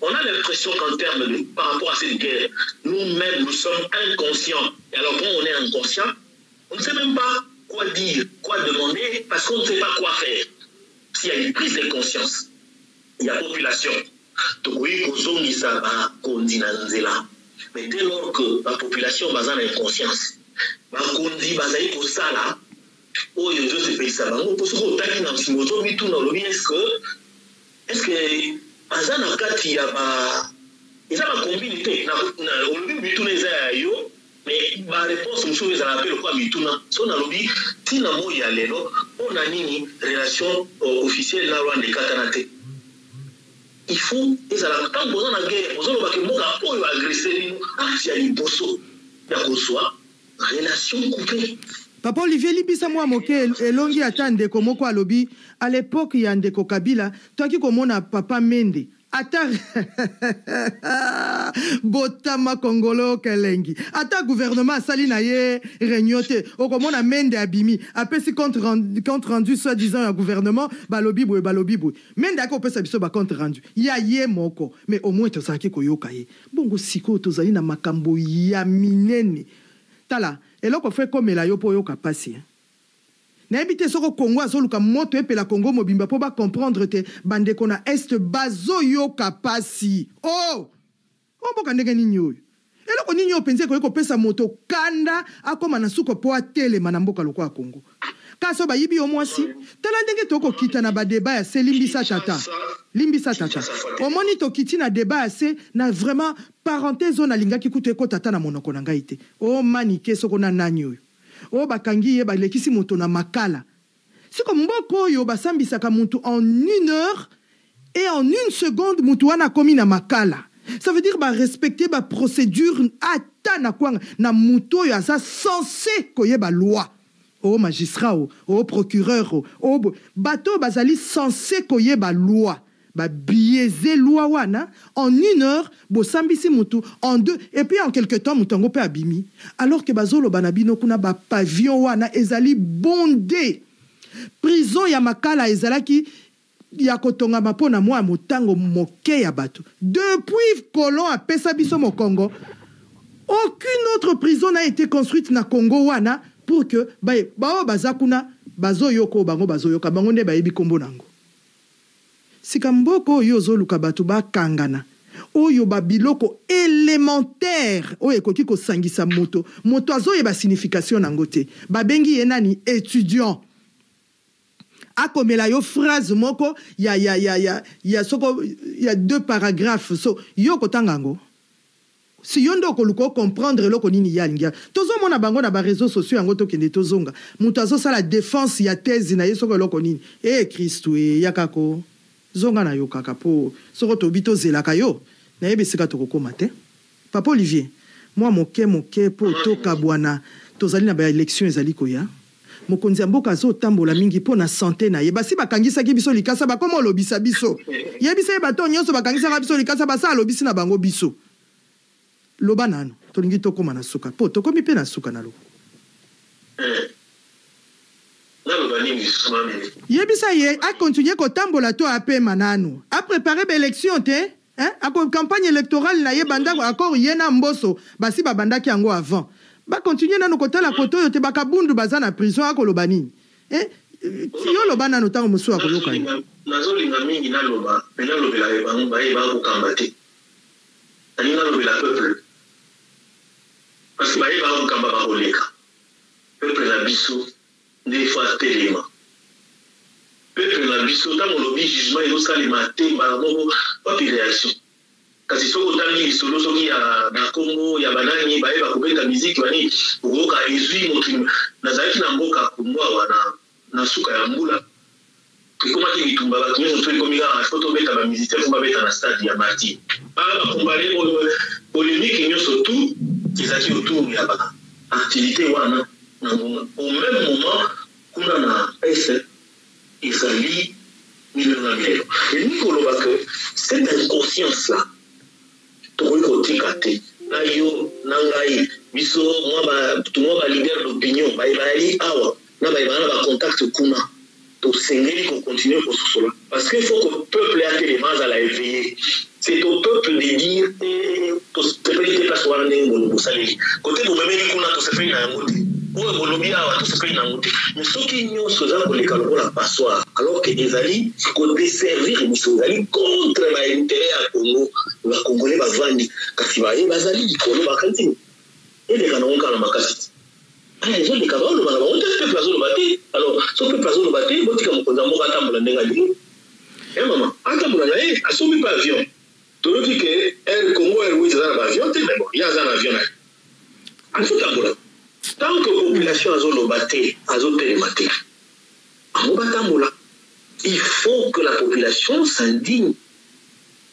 on a l'impression qu'en termes de par rapport à cette guerre nous-mêmes nous sommes inconscients et alors quand on est inconscient on ne sait même pas quoi dire quoi demander parce qu'on ne sait pas quoi faire s'il y a une prise de conscience il y a population tokoyi kozongisa bakondi na nzela mais dès lors que la population baza na inconscience bakondi bazali kosala oh je sais pas ça bango pour ce qu'on t'a dit dans ce moto mais tout dans le est-ce que azana kati ya ba ils ont combinité na au lobby tout les ayo mais ba réponse monsieur les appelle quoi mituna so na lobby tina moya lelo on a nini relation officielle na Rwanda katanate il faut ils ont tant besoin de guerre besoin de que moka oyo agresser nous action liboso ya kozwa relation coupée. Papa Olivier libisa mwa moke elongi ata ndeko moko alobi à l'époque ya ndeko Kabila toaki komona papa Mende ata botama Congolo kelengi ata gouvernement asali na ye réunion te okomona mende abimi apesi compte rendu soi-disant ya gouvernement balobi boy mende akopesa biso ba compte rendu ya ye moko mais au moins tozalaki koyoka ye bongo siko tozali na makambo ya minene tala eloko fe komela yo po yoka pasi na ebite soko Congo azoluka moto epela Congo mobimba po ba comprendre te bandeko na est bazo yoka pasi mboka ndenge nini oyo eloko nini oyo penze koyeko pesa moto kanda akoma na suko po atelema na mboka lokwa Congo kaso bayibi yo mwasi tala ndenge toko kita na ba débat ya se limbisa tata omoni to kiti na débat ya se na vraiment parenthèse on alinga kikutu eko tata na monoko na ngai te manike soko na nani oyo bakangi ye balekisi moto na makala siko mboko oyo basambisaka mutu en 1 heure et en 1 seconde mutu wana komi na makala. Ça veut dire respecter la procédure ata na kwanga na mutu oyo aza censé koyeba loi. Magistrat procureur bato bazali censé koyeba loi. Biaiser loi wana en 1 heure bosambisi mutu en 2 et puis en quelque temps mutango pe abimi alors que bazolo banabino kuna ba pavillon wana ezali bondé prison ya makala ezalaki ya kotonga mapona mwa mutango moke ya bato depuis colon a pesa biso mo Congo aucune autre prison n'a été construite na Congo wana pour que bazakuna bazoyoko bango bazoyoka bango nde bayebi kombo nango. Sikamboko oyo zoluka batu bakangana oyo babiloko élémentaire oyo ekoki kosangisa moto azoyeba signification nango te babengi ye nani étudiant akomela yo phrase moko ya soko ya 2 paragraphes so yo kotanga ngo si yo ndo koluko comprendre loko nini ya lingia tozo mona bango na ba réseaux sociaux yango tokende tozonga moto azosala défense ya thèse na yeso ko loko nini Kristo yakako zonga na yo kaka po soko tobito zelaka yo na yebe sika tokokoma te papa Olivier moi moke po toka bwana tozali na ba élection ezali koya mokonzi mboka zo tambola mingi po na santé na ye basi bakangisa ki biso likasa bakoma lobisa biso yebisa ye bato nyonso bakangisa biso likasa basa lobisi na bango biso loba nano tolingi tokoma na suka po tokomi pe na suka na lo yebisa ye a continuer kotambola to ape manano a préparer l'élection te a campagne électorale na ye banda accord yena mboso basi babandaki yango avant ba continuer nano kotala koto yo te bakabundu baza na prison akoloba nini yo loba nano tango musu akoloka nazolinga mingi na loba pena lobela ye bango ba ko kambate ani na lobela peuple parce que ba ko kamba ba koleka peuple na biso des fois tellement peuple na biso ta mon lobby jugement et osalima te bango pas réaction kasi soko tangi solo soki ya na Congo ya banani ba kubeta musique bani ugoka ezui motu nazaki na mboka kumwa wana na suka ya mbula koma ki bitumba ba tunyo to komi ga photo beta ba musicien ko beta na stade ya Marti ba comparer polémique nyoso tout ezaki autour ya ba activité wana au même moment kuna na est ezali milieu et nous koloba que cette inconscience là tokotikate na yo nangai biso moi ba leader d'opinion ba awa na ba contact kuna to sengeli ko continuer ko sosola parce qu'il faut que le peuple ait les mains à la éveiller c'est au peuple de dire to se prendre place wana ngo saleli côté bo même kuna to se fait na ngote o bolobi awa to se fait na ngote mais soki nyonso za ko le kalola passoire alors que ezali ko desservir biso ezali contre ba intérêt ya Congo ba Congolais ba vandi kasi ba bazali likolo bakanti ele kana onka na makasi ils ont des cabanes, on peut placer le bâti. Alors, si on peut placer le bâti, on peut dire qu'on a un tambour dans le eh maman, un tambour dans le assume pas avion. Tu veux dire que el Congo est oui dans l'avion, mais bon, il y a un avion là. En tout tambour. Tant que la population a le bâti, a le bâti. En tambour là, il faut que la population s'indigne,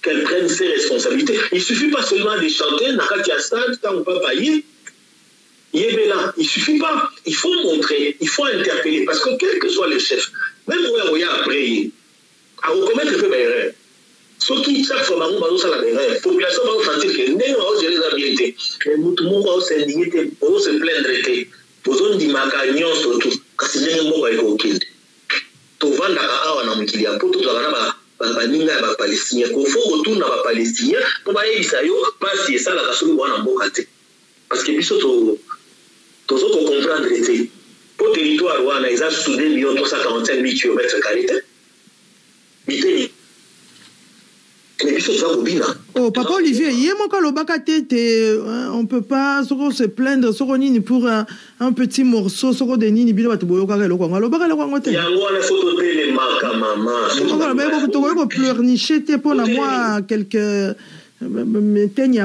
qu'elle prenne ses responsabilités. Il suffit pas seulement de chanter, Nakatia Stade, tant qu'on peut payer. Il suffit pas, il faut montrer, il faut interpeller, parce que quel que soit le chef, même où il y a après, à reconnaître que erreur, Ce qui, chaque fois, la population va sentir que nous avons géré la bien. Mais nous avons s'indigner, nous se plaindre, nous avons dit que surtout, parce que nous avons dit que nous avons dit que nous avons dit que Palestiniens, qu'il faut retourner à Palestiniens pour passer ça la sur le parce que nous avons comprendre que pour le territoire, nous avons sous 2 345 000 km². Oh, Papa Olivier, on ne peut pas se plaindre pour un petit morceau, pleurnicher pour moi quelques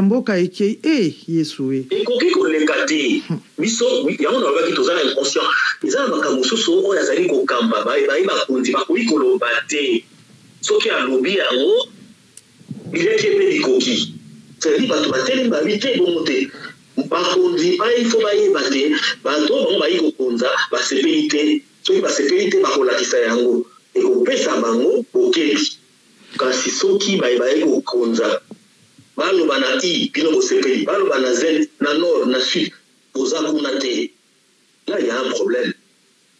mboka eke yesue ekoki kolekati biso yango na baki tozala inconscient ezala makambo mosusu oyo azali kokamba bakonzi bakoki koloba te soki alobi yango bileki epe likoki c'est-à-dire bato batelemi babi te bongo te bakonzi ifo bayeba te bato bango bayi kokonza basepeli te soki basepeli te bakolakisa yango ekopesa bango bokeli kasi soki bayi kokonza baloba na i bino bosepeli baloba na z na nord na sud boza kuna te. Là il y a un problème.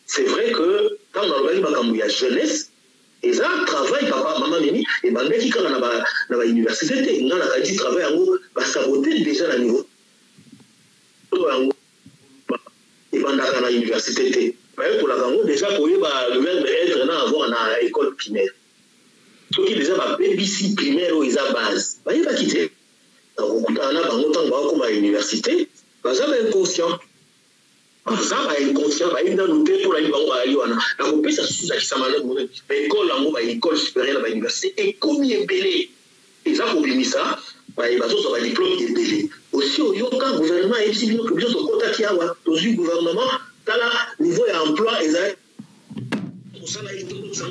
C'est vrai que quand on organise makambo ya jeunesse et ça travail papa maman nini et bandeki kaka na ba université te nga na kadi travail yango ba saboter déjà na niveau yango et bandaka na université te ba pour la kango déjà koyeba le verbe être na avoir na école primaire. Ce qui déjà va BBC primaire ou isa base. Bah il va quitter. Donc on a bango tant ba comme à l'université, bah ça va inconscient. Ça va inconscient, bah il dans nous pour la bango ba aliwana. La copie ça sous ça samana mon école lango ba école supérieure ba université et combien belé. Et ça pour bimi ça, bah il va so ba diplôme est belé. Aussi au yoka gouvernement et si bino que biso to contact yawa, to du gouvernement, tala niveau ya emploi et ça pour ça là il faut ça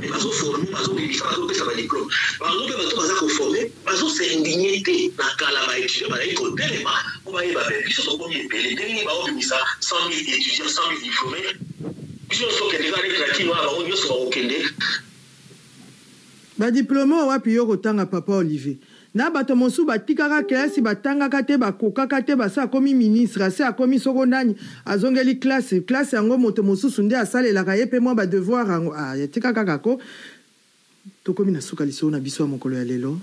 mais bazo formé bazo bénéficier bazo pesa ba diplôme bango pe bato baza ko formé bazo se indigné te na kala ba étudiant ba ko telema on va y ba biso to ko mi belé ndenge ba obimisa 100 000 étudiants 100 000 diplômés biso so ke déjà avec la kino ba on yoso ba okende ba diplôme wapi yo kotanga Papa Olivier na bato mosu batikaka kelasi batangaka te bakokaka te basa akomi ministre ase akomi soko nani azongeli classe yango moto mosusu nde asalelaka ye mpe mwa badevoir yango yatikaka kako tokomi na suka liso na biso ya mokolo ya lelo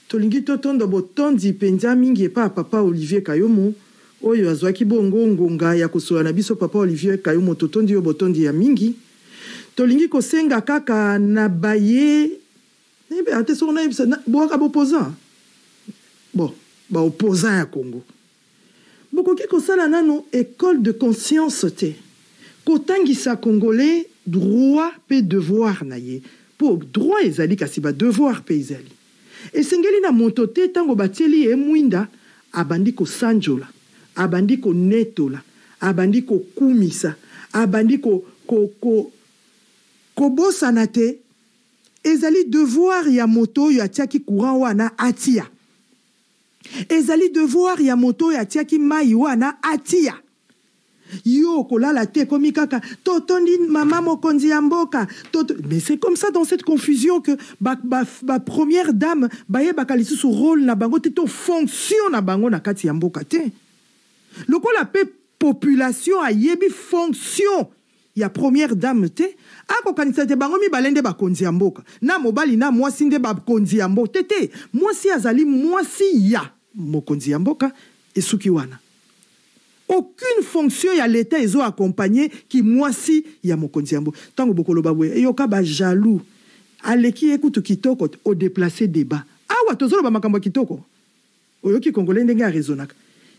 tolingi totondo botondi mpenza mingi epa Papa Olivier Kayomo oyo azwaki bongo ngonga ya kosola na biso Papa Olivier Kayomo totondi yo botondi ya mingi tolingi kosenga kaka na baye ate so na ibisa boka opposant bon ba opposant ya Congo bokoki kosala nano école de conscience te kotangisa congolais droit pe devoir na ye po droit ezali kasi ba devoir pe ezali esengeli na moto te tango batieli e mwinda abandi ko sanjola abandi ko netola abandi ko kumisa abandi ko bosana te ezali devoir ya moto ya tiaki courant wana atia ezali devoir ya moto ya tiaki mai wana atia yo kolala te komi kaka totondi mama mokonzi ya mboka mais c'est comme ça dans cette confusion que ba première dame baye bakalisi su rôle na bango te to fonction na bango na kati ya mboka te lokola pe population ayebi fonction ya première dame te akokanisa te bango mibalende bakonzi ya mboka na mobali na mwasi nde bakonzi ya mboka te mwasi azali mwasi ya mokonzi ya mboka esuki wana aucune fonction ya l'état ezo accompagner ki mwasi ya mokonzi ya mboka tango bokoloba boye eyoka ba jaloux aleki ekutu kitoko o déplacer débat awa tozoloba makambo kitoko oyoki congolais ndenge arezonaka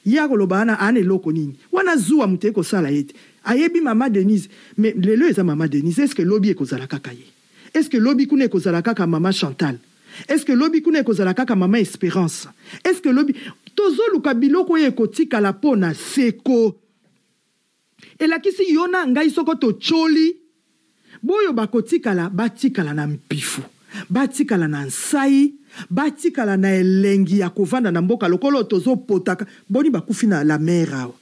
ya koloba na ane loko nini wana zuwa muteko sala yete ayebi mama Denise mais lelo eza mama Denise est-ce que lobby ekozala kaka ye est-ce que lobby kuna ekozala kaka mama Chantal est-ce que lobby kuna ekozala kaka mama Espérance est-ce que lobby tozoluka biloko ekotika la pona seko elakisi yona ngai soko to choli boyo bakotikala batikala na mpifu batikala na nsai batikala na elengi ya kovanda na mboka lokolo tozopotaka boni bakufi na la mer awa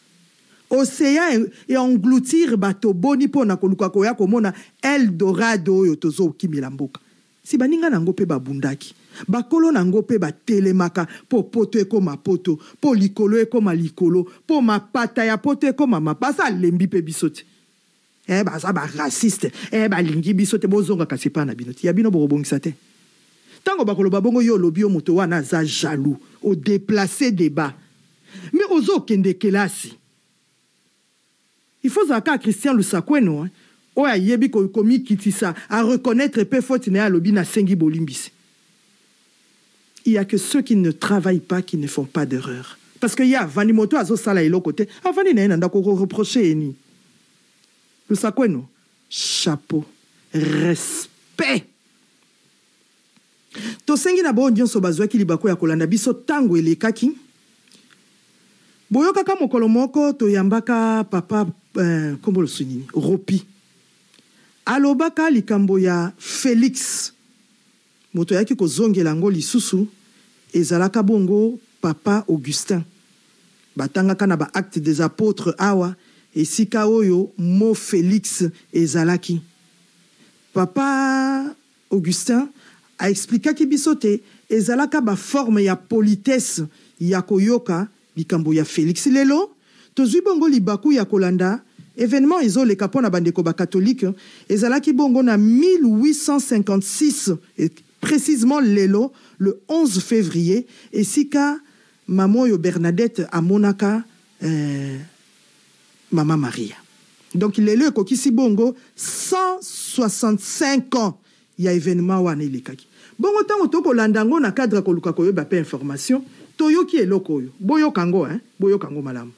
océan et engloutir bato boni pona koluka koya komona Eldorado oyo tozokimela mboka si baninga nango pe babundaki bakolo nango pe batelemaka po poto ekoma poto po likolo ekoma likolo po mapata ya poto ekoma mapasa lembi pe bisote baza baraciste balingi bisote bozonga kasi pa na bino ya bino bokobongisa te tango bakolo babongo yo lobi yo moto wana aza jaloux au déplacer débat mais ozo kende kelasi il faut zaka Christian Lusakweno o ayebi ko komi kitisa à reconnaître pe faute na lobi na sengi bolimbisi. Il y a que ceux qui ne travaillent pas qui ne font pas d'erreur parce que ya vani moto azo sala elo côté avani na nda ko reprocher ni Lusakweno chapeau respect to sengi na bo nyonso bazwa ki libako ya kolanda biso tango elekaki boyo kaka mokolo moko to yambaka papa kombo sunini ropi alobaka likambo ya Félix moto yaki kozongela ngo lisusu ezalaka bongo papa Augustin batangaka na ba acte des apôtres awa esika oyo mo Félix ezalaki papa Augustin a expliqué ki bisote ezalaka ba forme ya politesse ya koyoka likambo ya Félix lelo tozui bongo libaku ya kolanda événement ezoleka pona bandeko ba catholique ezalaki bongo na 1856 et précisément lelo le 11 février esika mamoyo Bernadette amonaka Mama Maria. Donc lelo ekokisi bongo 165 ans ya événement wana elekaki bongo tango toko landango na cadre koluka koyeba pe information toyoki eloko oyo boyokango boyokango malamu.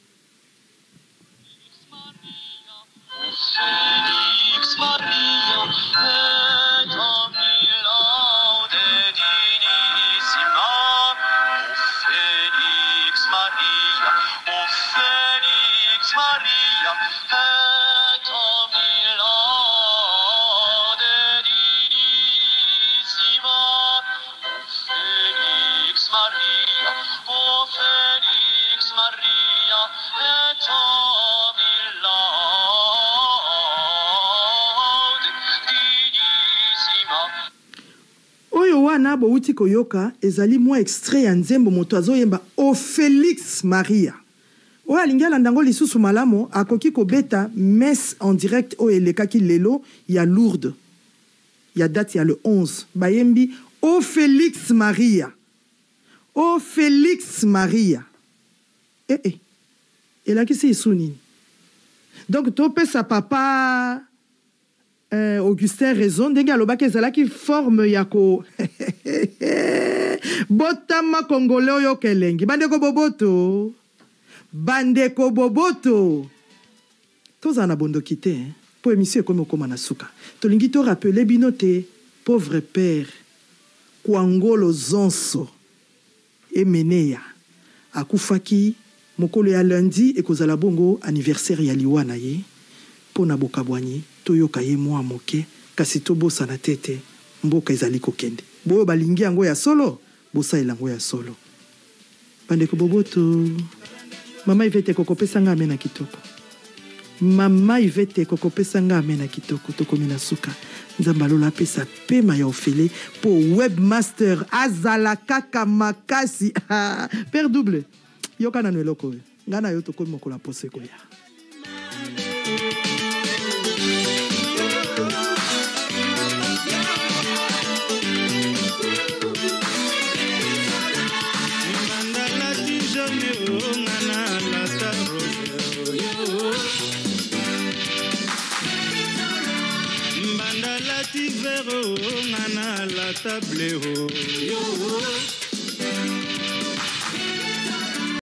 Wana bo uti koyoka ezali mwa extrait ya nzembo moto azoyemba o Félix Maria o alingala ndango lisusu malamo akoki kobeta messe en direct o elekaki lelo ya Lourdes ya date ya le 11 bayembi o Félix Maria elakisi isuni donc tope sa papa Augustin raison ndenge alobaki ezalaki forme ya ko botama congolais oyo kelengi bandeko boboto tozala na bondoki te po émission ekomi okoma na suka tolingi to rappeler bino te pauvre père kwangolo zonso emeneya akufaki mokolo ya lundi ekozala bongo anniversaire ya liwa na ye pona bokabwanyi toyoka ye mwa moke kasi tobosa na tete mboka ezali kokende boyo balingi yango ya solo bosalela yango ya solo bandeko boboto mama ivete kokopesa nga amena kitoko mama ivete kokopesa nga amena kitoko tokomi na suka nzamba lola apesa pema ya ofele po webmaster azala kaka makasi père double yoka nanu eloko oyo nga na yo tokomi mokola pose koya Ngana la table ho yo